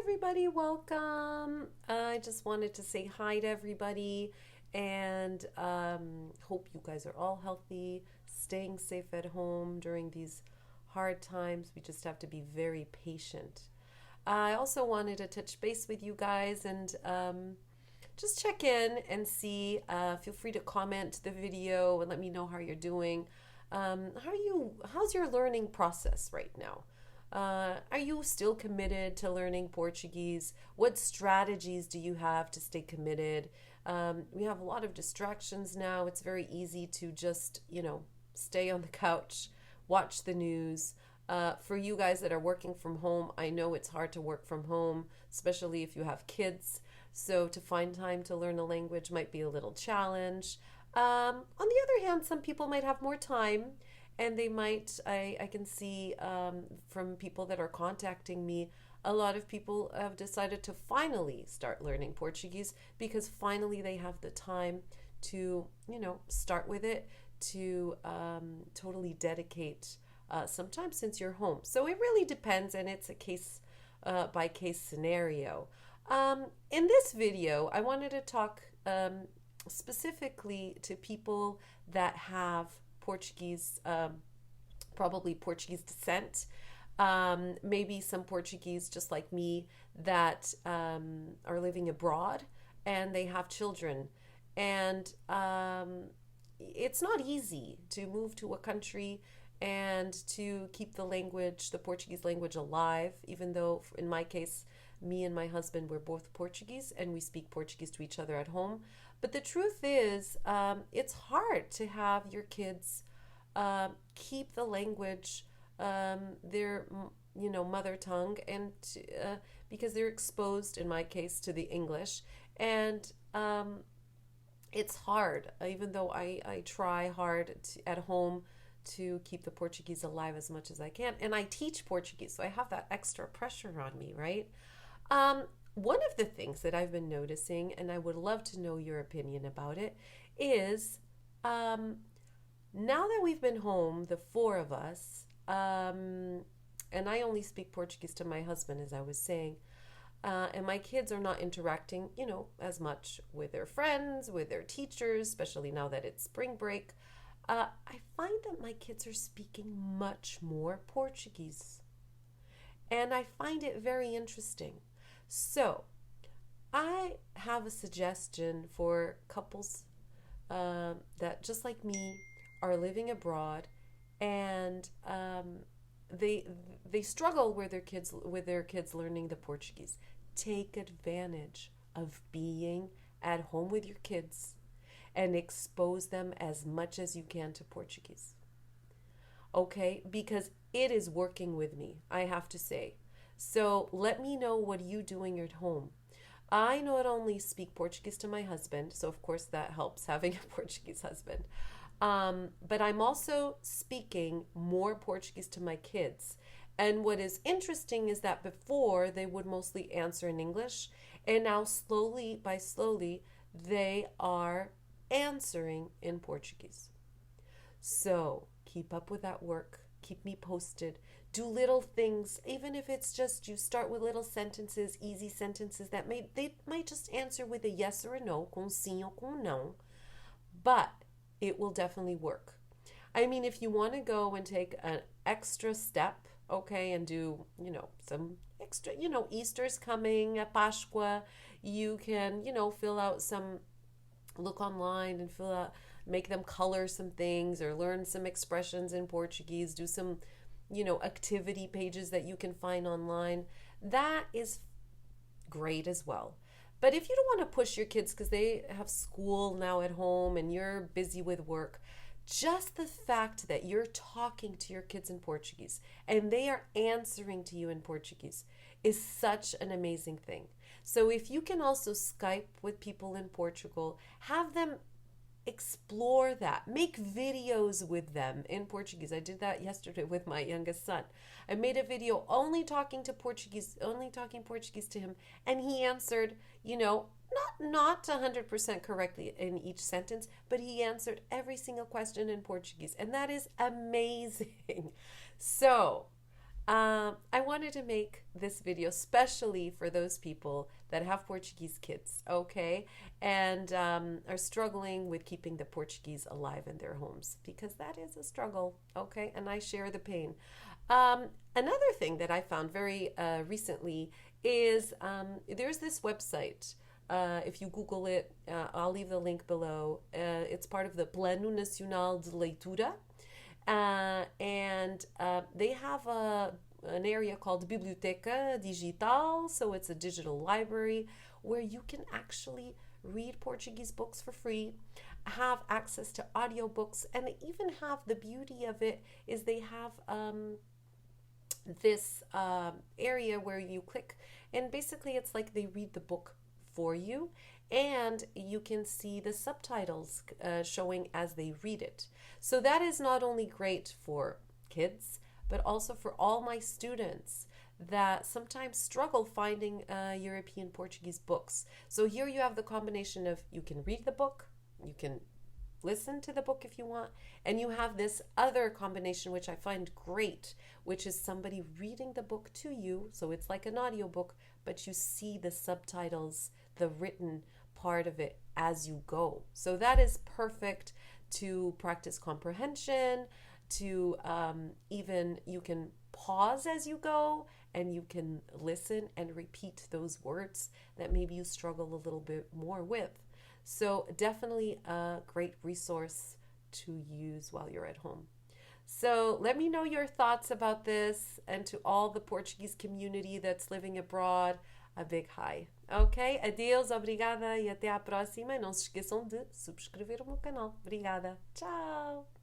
everybody, welcome. I just wanted to say hi to everybody and hope you guys are all healthy, staying safe at home during these hard times. We just have to be very patient. I also wanted to touch base with you guys and just check in and see. Feel free to comment the video and let me know how you're doing. How's your learning process right now? Are you still committed to learning Portuguese? What strategies do you have to stay committed? We have a lot of distractions now. It's very easy to just, stay on the couch, watch the news. For you guys that are working from home, I know it's hard to work from home, especially if you have kids. So to find time to learn a language might be a little challenge. On the other hand, some people might have more time and they might, I can see from people that are contacting me, a lot of people have decided to finally start learning Portuguese because finally they have the time to, start with it, to totally dedicate sometimes since you're home. So it really depends, and it's a case by case scenario. In this video, I wanted to talk specifically to people that have Portuguese, probably Portuguese descent, maybe some Portuguese just like me that are living abroad and they have children. And it's not easy to move to a country and to keep the language, the Portuguese language alive, even though in my case, me and my husband, we're both Portuguese and we speak Portuguese to each other at home. But the truth is, it's hard to have your kids keep the language, their mother tongue, and because they're exposed, in my case, to the English, and it's hard. Even though I try hard at home to keep the Portuguese alive as much as I can, and I teach Portuguese, so I have that extra pressure on me, right? One of the things that I've been noticing, and I would love to know your opinion about it, is now that we've been home, the four of us, and I only speak Portuguese to my husband, as I was saying, and my kids are not interacting, as much with their friends, with their teachers, especially now that it's spring break. I find that my kids are speaking much more Portuguese, and I find it very interesting. So, I have a suggestion for couples that, just like me, are living abroad, and they struggle with their kids learning the Portuguese. Take advantage of being at home with your kids and expose them as much as you can to Portuguese. Okay, because it is working with me, I have to say. So let me know, what are you doing at home? I not only speak Portuguese to my husband, so of course that helps having a Portuguese husband, but I'm also speaking more Portuguese to my kids. And what is interesting is that before they would mostly answer in English, and now slowly by slowly they are answering in Portuguese. So keep up with that work. Keep me posted. Do little things, even if it's just you start with little sentences, easy sentences they might just answer with a yes or a no, com sim or com não, but it will definitely work. I mean, if you want to go and take an extra step, okay, and do, some extra, Easter's coming, Páscoa, you can, fill out look online and make them color some things or learn some expressions in Portuguese, do some, activity pages that you can find online. That is great as well. But if you don't want to push your kids because they have school now at home and you're busy with work, just the fact that you're talking to your kids in Portuguese and they are answering to you in Portuguese is such an amazing thing. So if you can also Skype with people in Portugal, have them explore that. Make videos with them in Portuguese. I did that yesterday with my youngest son. I made a video only talking Portuguese to him, and he answered, not 100% correctly in each sentence, but he answered every single question in Portuguese, and that is amazing. So, I wanted to make this video especially for those people that have Portuguese kids, okay, and are struggling with keeping the Portuguese alive in their homes, because that is a struggle, okay, and I share the pain. Another thing that I found very recently is there's this website. If you Google it, I'll leave the link below. It's part of the Plano Nacional de Leitura. And they have an area called Biblioteca Digital, so it's a digital library where you can actually read Portuguese books for free, have access to audiobooks, and they even have, the beauty of it is they have this area where you click, and basically it's like they read the book for you, and you can see the subtitles showing as they read it. So that is not only great for kids, but also for all my students that sometimes struggle finding European Portuguese books. So here you have the combination of, you can read the book, you can listen to the book if you want, and you have this other combination which I find great, which is somebody reading the book to you. So it's like an audiobook, but you see the subtitles, the written part of it as you go. So that is perfect to practice comprehension, to even you can pause as you go, and you can listen and repeat those words that maybe you struggle a little bit more with. So definitely a great resource to use while you're at home. So let me know your thoughts about this, and to all the Portuguese community that's living abroad, a big hi. Ok? Adeus, obrigada e até à próxima. E não se esqueçam de subscrever o meu canal. Obrigada. Tchau!